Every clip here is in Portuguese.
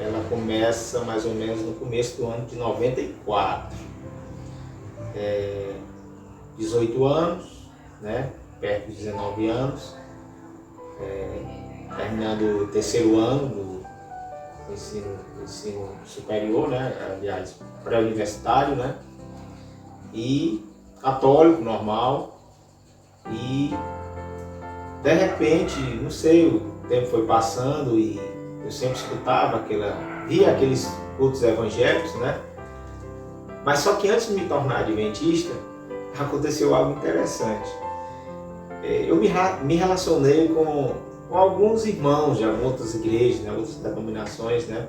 ela começa mais ou menos no começo do ano de 94. 18 anos, né? Perto de 19 anos, terminando o terceiro ano do ensino superior, né? Aliás, pré-universitário, né? E católico, normal, e de repente, não sei, o tempo foi passando e eu sempre escutava via aqueles cultos evangélicos, né? Mas só que antes de me tornar adventista, aconteceu algo interessante. Eu me relacionei com alguns irmãos de outras igrejas, né, outras denominações, né?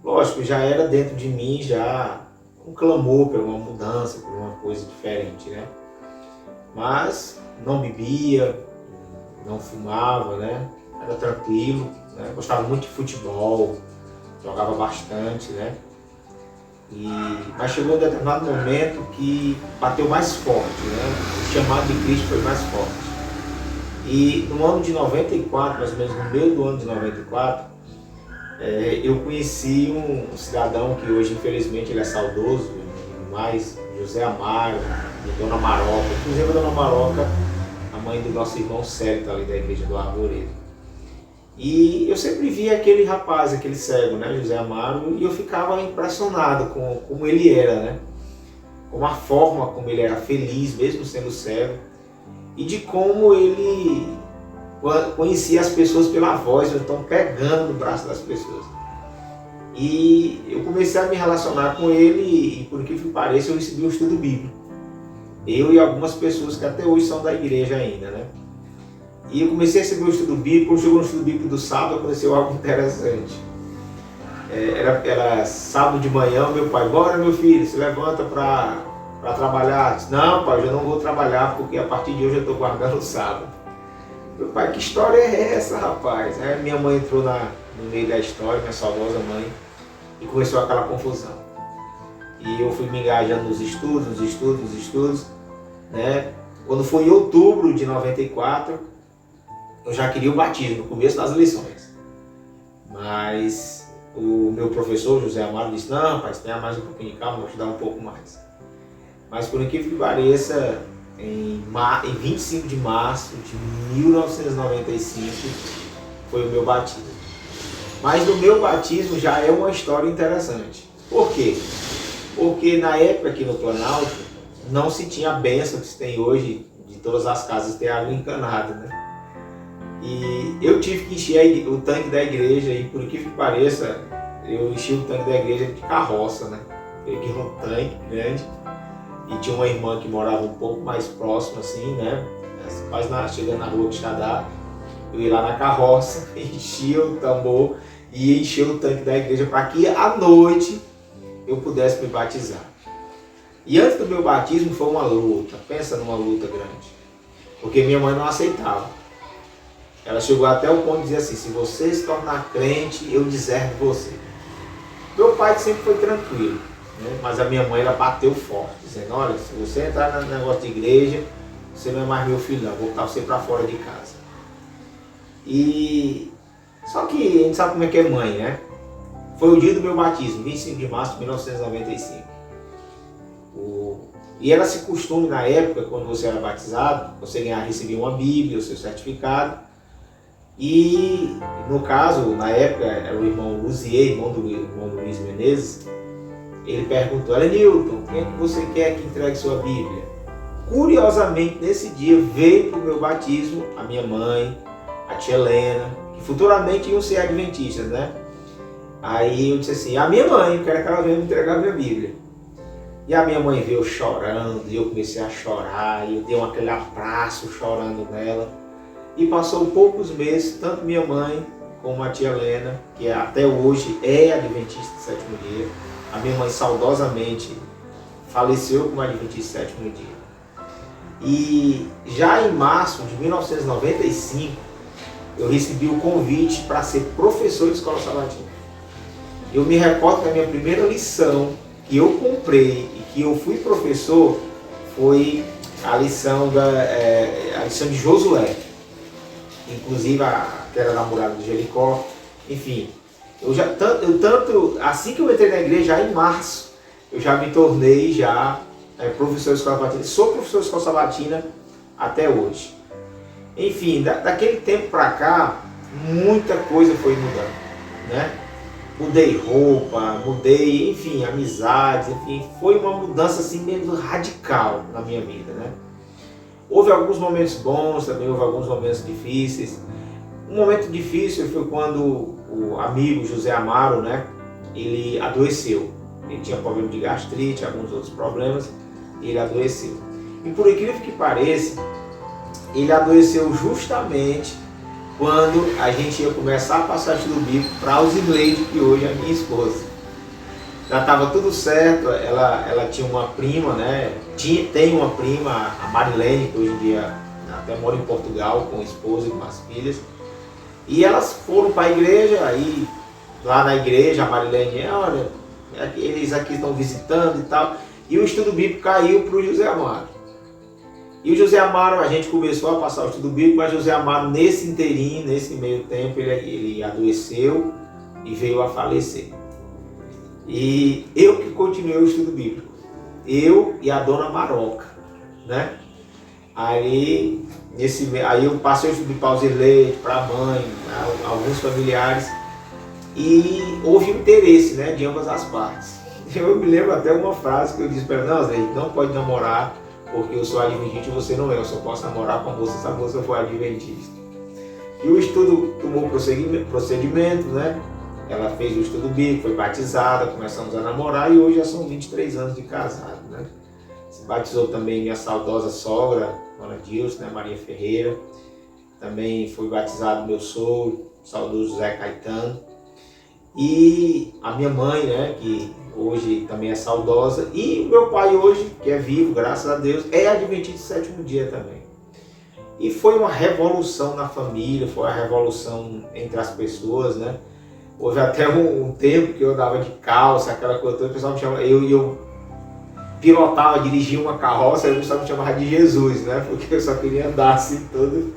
Lógico, já era dentro de mim já um clamor por uma mudança, por uma coisa diferente, né? Mas não bebia, não fumava, né? Era tranquilo, né? Gostava muito de futebol, jogava bastante, né? Mas chegou um determinado momento que bateu mais forte, né? O chamado de Cristo foi mais forte. E no ano de 94, mais ou menos no meio do ano de 94, eu conheci um cidadão que hoje infelizmente ele é saudoso, mas José Amaro, e Dona Maroca, inclusive a Dona Maroca, a mãe do nosso irmão Célio, ali da igreja do Arvoredo. E eu sempre via aquele rapaz, aquele cego, né, José Amaro, e eu ficava impressionado com como ele era, né? Com a forma como ele era feliz, mesmo sendo cego, e de como ele conhecia as pessoas pela voz, ou então pegando no braço das pessoas. E eu comecei a me relacionar com ele e, por que pareça, eu recebi um estudo bíblico. Eu e algumas pessoas que até hoje são da igreja ainda, né? E eu comecei a receber o estudo bíblico. Quando chegou no estudo bíblico do sábado, aconteceu algo interessante. Era sábado de manhã, meu pai, bora meu filho, se levanta para trabalhar. Eu disse, não pai, eu já não vou trabalhar porque a partir de hoje eu estou guardando o sábado. Meu pai, que história é essa, rapaz? Aí minha mãe entrou no meio da história, minha saudosa mãe, e começou aquela confusão. E eu fui me engajando nos estudos, né? Quando foi em outubro de 94, eu já queria o batismo, no começo das lições. Mas o meu professor, José Amaro, disse, não, rapaz, tenha mais um pouquinho de calma, vou te dar um pouco mais. Mas por incrível que pareça, em 25 de março de 1995, foi o meu batismo. Mas no meu batismo já é uma história interessante. Por quê? Porque na época aqui no Planalto, não se tinha a bênção que se tem hoje, de todas as casas ter água encanada, né? E eu tive que encher o tanque da igreja, e por que pareça, eu enchi o tanque da igreja de carroça, né? Peguei um tanque grande e tinha uma irmã que morava um pouco mais próximo, assim, né? Quase chegando na rua Quixadá, eu ia lá na carroça, enchia o tambor e enchia o tanque da igreja para que à noite eu pudesse me batizar. E antes do meu batismo foi uma luta, pensa numa luta grande, porque minha mãe não aceitava. Ela chegou até o ponto de dizer assim, se você se tornar crente, eu deserto você. Meu pai sempre foi tranquilo, né? Mas a minha mãe ela bateu forte, dizendo, olha, se você entrar no negócio de igreja, você não é mais meu filho, não, vou botar você para fora de casa. E só que a gente sabe como é que é mãe, né? Foi o dia do meu batismo, 25 de março de 1995. E era esse costume na época, quando você era batizado, você recebia uma Bíblia, o seu certificado. E no caso, na época, era o irmão Luzier, irmão do Luiz Menezes. Ele perguntou, Newton, quem é que você quer que entregue sua Bíblia? Curiosamente, nesse dia veio para o meu batismo a minha mãe, a tia Helena, que futuramente iam ser adventistas, né? Aí eu disse assim, a minha mãe, eu quero que ela venha me entregar a minha Bíblia. E a minha mãe veio chorando, e eu comecei a chorar, e eu dei aquele abraço chorando nela. E passou poucos meses, tanto minha mãe como a tia Helena, que até hoje é adventista do sétimo dia. A minha mãe saudosamente faleceu como adventista do sétimo dia. E já em março de 1995, eu recebi o convite para ser professor de escola sabatina. Eu me recordo que a minha primeira lição que eu comprei e que eu fui professor foi a lição de Josué. Inclusive que era namorada de Jericó, enfim. Assim que eu entrei na igreja, já em março, eu já me tornei professor de escola sabatina. Sou professor de escola sabatina até hoje. Enfim, daquele tempo para cá, muita coisa foi mudando, né? Mudei roupa, mudei, enfim, amizades, enfim, foi uma mudança assim meio radical na minha vida, né? Houve alguns momentos bons, também houve alguns momentos difíceis. Um momento difícil foi quando o amigo José Amaro, né, ele adoeceu. Ele tinha problema de gastrite, alguns outros problemas, e ele adoeceu. E por incrível que pareça, ele adoeceu justamente quando a gente ia começar a passar estudo bíblico para a Alzineide, que hoje é minha esposa. Já estava tudo certo, ela tinha uma prima, né? Tem uma prima, a Marilene, que hoje em dia até mora em Portugal com a esposa e com as filhas. E elas foram para a igreja, aí lá na igreja a Marilene, olha, eles aqui estão visitando e tal. E o estudo bíblico caiu para o José Amaro. E o José Amaro, a gente começou a passar o estudo bíblico, mas José Amaro, nesse inteirinho, nesse meio tempo, ele adoeceu e veio a falecer. E eu que continuei o estudo bíblico. Eu e a dona Maroca, né? Aí eu passei o estudo bíblico para o Zirleite, para a mãe, alguns familiares. E houve interesse, né, de ambas as partes. Eu me lembro até uma frase que eu disse para ela, não, Zé, não pode namorar, porque eu sou adventista e você não é, eu só posso namorar com a moça se a moça for adventista. E o estudo tomou procedimento, né? Ela fez o estudo bíblico, foi batizada, começamos a namorar e hoje já são 23 anos de casado, né? Se batizou também minha saudosa sogra, dona Dilce, né? Maria Ferreira. Também foi batizado meu sogro, saudoso José Caetano. E a minha mãe, né? Que hoje também é saudosa, e o meu pai hoje, que é vivo, graças a Deus, é adventista do sétimo dia também. E foi uma revolução na família, foi uma revolução entre as pessoas, né? Houve até um tempo que eu andava de calça, aquela coisa toda, o pessoal me chamava, eu pilotava, dirigia uma carroça, e o pessoal me chamava de Jesus, né? Porque eu só queria andar assim todo.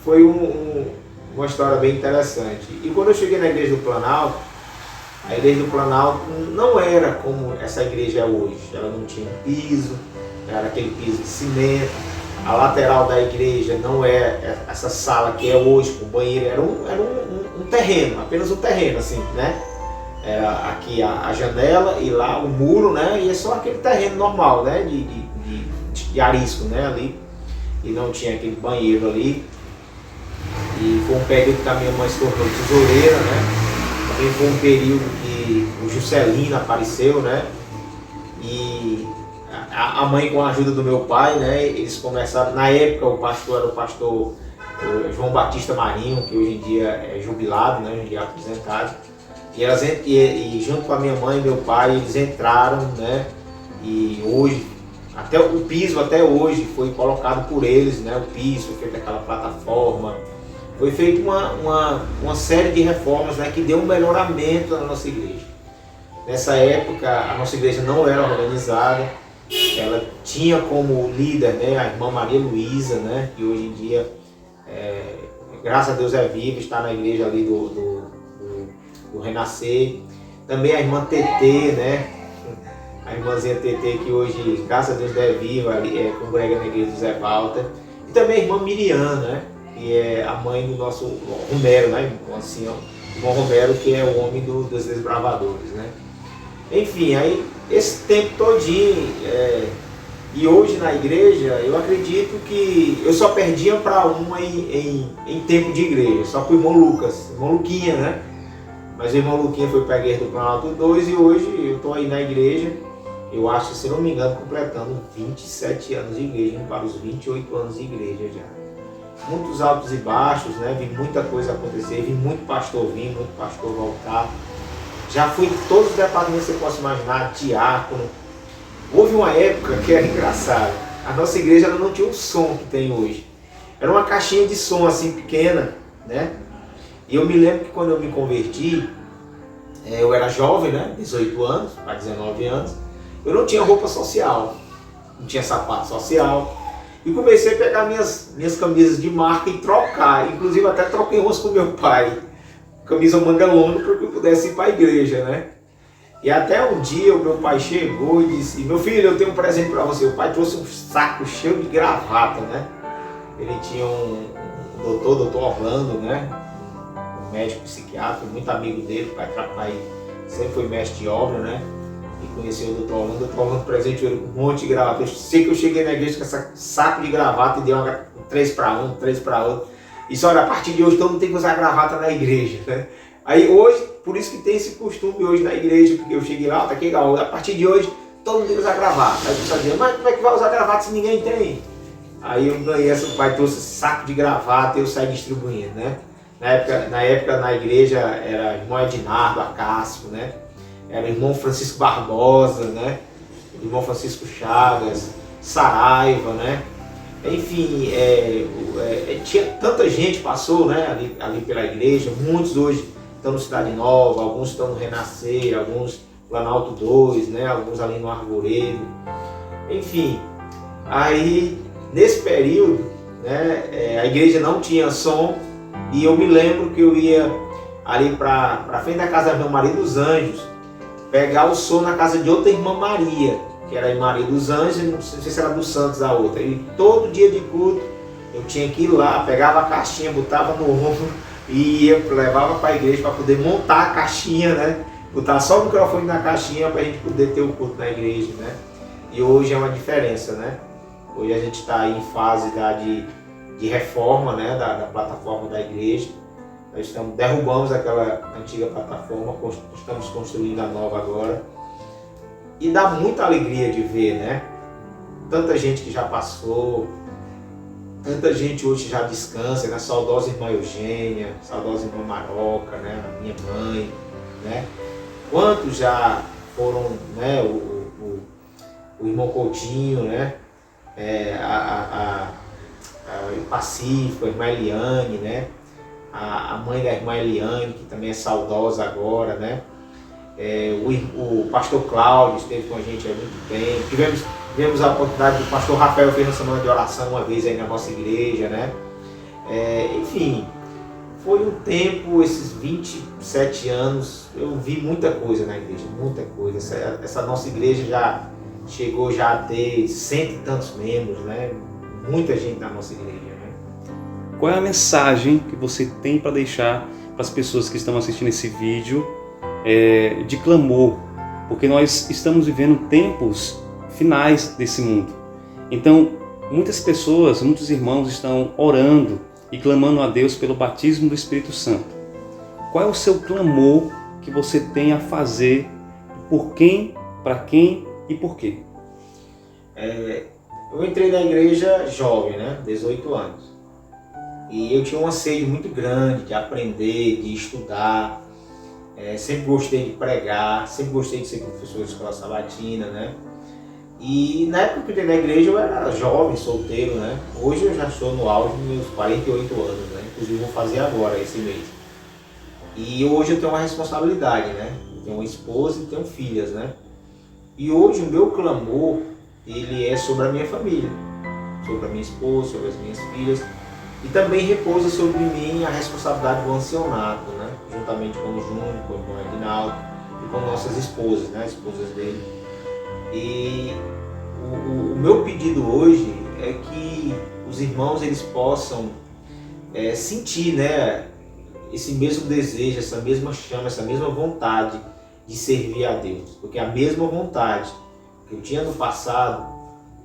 Foi uma história bem interessante. E quando eu cheguei na igreja do Planalto, a igreja do Planalto não era como essa igreja é hoje. Ela não tinha piso, era aquele piso de cimento. A lateral da igreja não é essa sala que é hoje com banheiro, era um terreno, apenas um terreno assim, né? Era aqui a janela e lá o muro, né? E é só aquele terreno normal, né? De arisco, né? Ali. E não tinha aquele banheiro ali. E foi um período que a minha mãe se tornou tesoureira, né? Também foi um período que o Juscelino apareceu, né? E a mãe, com a ajuda do meu pai, né? Eles começaram, na época o pastor era o pastor João Batista Marinho, que hoje em dia é jubilado, né? Hoje em dia é aposentado. E junto com a minha mãe e meu pai, eles entraram, né? E hoje, até o piso até hoje foi colocado por eles, né? O piso, foi feita aquela plataforma. Foi feita uma série de reformas, né, que deu um melhoramento na nossa igreja. Nessa época, a nossa igreja não era organizada, ela tinha como líder, né, a irmã Maria Luísa, né, que hoje em dia, graças a Deus, é viva, está na igreja ali do Renascer. Também a irmã TT, né, a irmãzinha TT, que hoje, graças a Deus, é viva, congrega na igreja do Zé Walter. E também a irmã Miriam, né, que é a mãe do nosso Romero, né? O ancião, irmão Romero, que é o homem dos desbravadores, né? Enfim, aí esse tempo todinho, e hoje na igreja, eu acredito que eu só perdia para uma em tempo de igreja, só para o irmão Lucas, irmão Luquinha, né? Mas o irmão Luquinha foi para a igreja do Planalto 2 e hoje eu estou aí na igreja, eu acho, se não me engano, completando 27 anos de igreja, indo para os 28 anos de igreja já. Muitos altos e baixos, né? Vi muita coisa acontecer, vi muito pastor vir, muito pastor voltar. Já fui em todos os departamentos que você possa imaginar, diácono. Houve uma época que era engraçado. A nossa igreja ela não tinha o som que tem hoje. Era uma caixinha de som assim pequena, né? E eu me lembro que quando eu me converti, eu era jovem, né? 18 anos, para 19 anos. Eu não tinha roupa social, não tinha sapato social. E comecei a pegar minhas camisas de marca e trocar. Inclusive até troquei umas com meu pai. camisa manga longa para que eu pudesse ir para a igreja, né? E até um dia o meu pai chegou e disse: meu filho, eu tenho um presente para você. O pai trouxe um saco cheio de gravata, né? Ele tinha um doutor Orlando, né? Um médico psiquiatra, muito amigo dele. O pai sempre foi mestre de obra, né? E conheceu o doutor Orlando. O doutor Orlando presenteou ele com um monte de gravata. Eu sei que eu cheguei na igreja com esse saco de gravata e deu 3 para um, 3 para outro. E só olha, a partir de hoje todo mundo tem que usar gravata na igreja, né? Aí hoje, por isso que tem esse costume hoje na igreja, porque eu cheguei lá, tá aqui, a partir de hoje todo mundo tem que usar gravata. Aí você está dizendo, mas como é que vai usar gravata se ninguém tem? Aí eu ganhei essa, o pai trouxe esse saco de gravata e eu saí distribuindo, né? Na época na igreja era irmão Ednardo Acácio, né? Era irmão Francisco Barbosa, né? Irmão Francisco Chagas, Saraiva, né? Enfim, tinha tanta gente passou, né, ali pela igreja. Muitos hoje estão no Cidade Nova, alguns estão no Renascer, alguns Planalto 2, né, alguns ali no Arvoredo. Enfim, aí nesse período, né, a igreja não tinha som e eu me lembro que eu ia ali para frente da casa da irmã Maria dos Anjos pegar o som na casa de outra irmã Maria, que era em Maria dos Anjos, não sei se era dos Santos a outra. E todo dia de culto eu tinha que ir lá, pegava a caixinha, botava no ombro e levava para a igreja para poder montar a caixinha, né? Botar só o microfone na caixinha para a gente poder ter o culto na igreja, né? E hoje é uma diferença, né? Hoje a gente está em fase de reforma, né? Da plataforma da igreja. Nós derrubamos aquela antiga plataforma, estamos construindo a nova agora. E dá muita alegria de ver, né? Tanta gente que já passou, tanta gente hoje já descansa, né? Saudosa irmã Eugênia, saudosa irmã Maroca, né? A minha mãe, né? Quantos já foram, né? O irmão Coutinho, né? O Pacífico, a irmã Eliane, né? A mãe da irmã Eliane, que também é saudosa agora, né? O pastor Cláudio esteve com a gente há muito tempo. Tivemos a oportunidade do pastor Rafael fez uma semana de oração uma vez aí na nossa igreja, né? Enfim, foi um tempo, esses 27 anos, eu vi muita coisa na igreja, muita coisa. Essa nossa igreja já chegou já a ter 100 e tantos membros, né? Muita gente na nossa igreja, né? Qual é a mensagem que você tem para deixar para as pessoas que estão assistindo esse vídeo de clamor? Porque nós estamos vivendo tempos finais desse mundo. Então, muitas pessoas, muitos irmãos estão orando e clamando a Deus pelo batismo do Espírito Santo. Qual é o seu clamor que você tem a fazer? Por quem, para quem e por quê? Eu entrei na igreja jovem, né? 18 anos. E eu tinha uma sede muito grande de aprender, de estudar. Sempre gostei de pregar, sempre gostei de ser professor de escola sabatina, né? E na época que eu entrei na igreja eu era jovem, solteiro, né? Hoje eu já estou no auge dos meus 48 anos, né? Inclusive vou fazer agora, esse mês. E hoje eu tenho uma responsabilidade, né? Eu tenho uma esposa e tenho filhas, né? E hoje o meu clamor, ele é sobre a minha família, sobre a minha esposa, sobre as minhas filhas. E também repousa sobre mim a responsabilidade do ancianato, né? Juntamente com o Júnior, com o irmão Edinaldo e com nossas esposas, né? As esposas dele. E o meu pedido hoje é que os irmãos eles possam sentir, né? Esse mesmo desejo, essa mesma chama, essa mesma vontade de servir a Deus. Porque a mesma vontade que eu tinha no passado,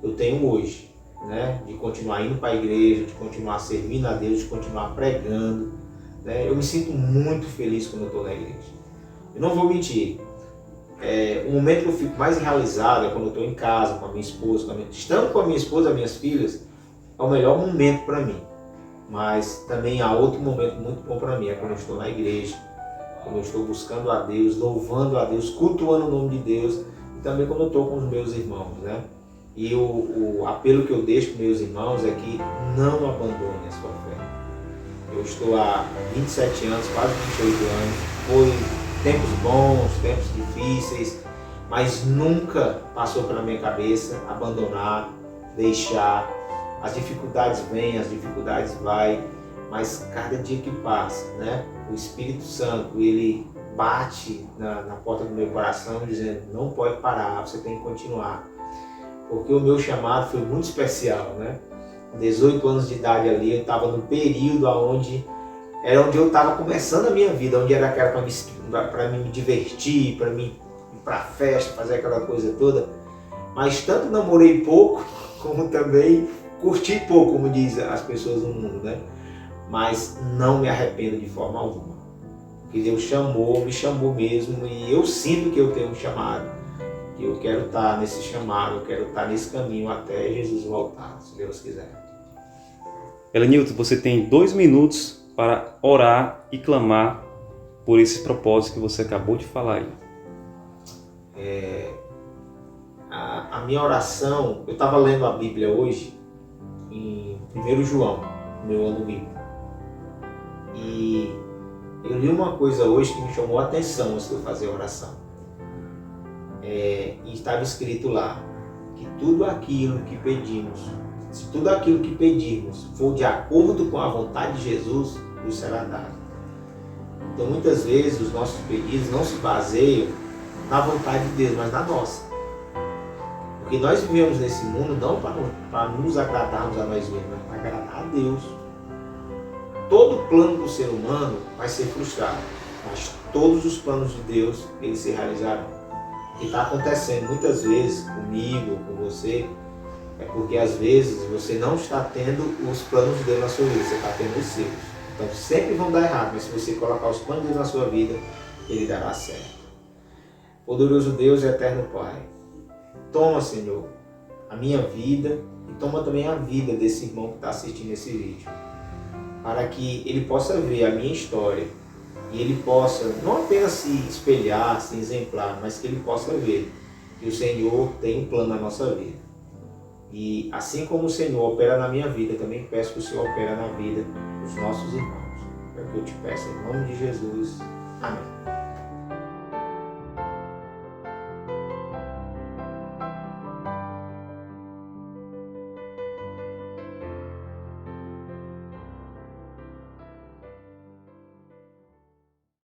eu tenho hoje. Né, de continuar indo para a igreja, de continuar servindo a Deus, de continuar pregando, né? Eu me sinto muito feliz quando eu estou na igreja. Eu não vou mentir, o momento que eu fico mais realizado é quando eu estou em casa com a minha esposa, estando com a minha esposa e as minhas filhas, é o melhor momento para mim. Mas também há outro momento muito bom para mim, é quando eu estou na igreja, quando eu estou buscando a Deus, louvando a Deus, cultuando o nome de Deus, e também quando eu estou com os meus irmãos, né? E o apelo que eu deixo para meus irmãos é que não abandonem a sua fé. Eu estou há 27 anos, quase 28 anos, foi tempos bons, tempos difíceis, mas nunca passou pela minha cabeça abandonar, deixar. As dificuldades vêm, as dificuldades vão, mas cada dia que passa, né, o Espírito Santo, ele bate na porta do meu coração dizendo, não pode parar, você tem que continuar. Porque o meu chamado foi muito especial, né? 18 anos de idade ali, eu estava no período onde eu estava começando a minha vida, onde era aquela para me divertir, para mim ir para festa, fazer aquela coisa toda. Mas tanto namorei pouco, como também curti pouco, como dizem as pessoas no mundo, né? Mas não me arrependo de forma alguma. Porque Deus me chamou mesmo, e eu sinto que eu tenho um chamado, que eu quero estar nesse chamado, eu quero estar nesse caminho até Jesus voltar, se Deus quiser. Elenilton, você tem 2 minutos para orar e clamar por esse propósito que você acabou de falar aí. A minha oração, eu estava lendo a Bíblia hoje, em 1 João, meu ano bíblico. E eu li uma coisa hoje que me chamou a atenção antes de eu fazer a oração. E estava escrito lá, que tudo aquilo que pedimos, se tudo aquilo que pedirmos for de acordo com a vontade de Jesus, nos será dado. Então muitas vezes os nossos pedidos não se baseiam na vontade de Deus, mas na nossa. Porque nós vivemos nesse mundo não para nos agradarmos a nós mesmos, mas para agradar a Deus. Todo plano do ser humano vai ser frustrado, mas todos os planos de Deus, eles se realizarão. O que está acontecendo muitas vezes comigo, com você, é porque às vezes você não está tendo os planos de Deus na sua vida, você está tendo os seus. Então sempre vão dar errado, mas se você colocar os planos de Deus na sua vida, ele dará certo. Poderoso Deus e eterno Pai, toma, Senhor, a minha vida e toma também a vida desse irmão que está assistindo esse vídeo, para que ele possa ver a minha história e ele possa não apenas se espelhar, se exemplar, mas que ele possa ver que o Senhor tem um plano na nossa vida. E assim como o Senhor opera na minha vida, também peço que o Senhor opera na vida dos nossos irmãos. É o que eu te peço em nome de Jesus. Amém.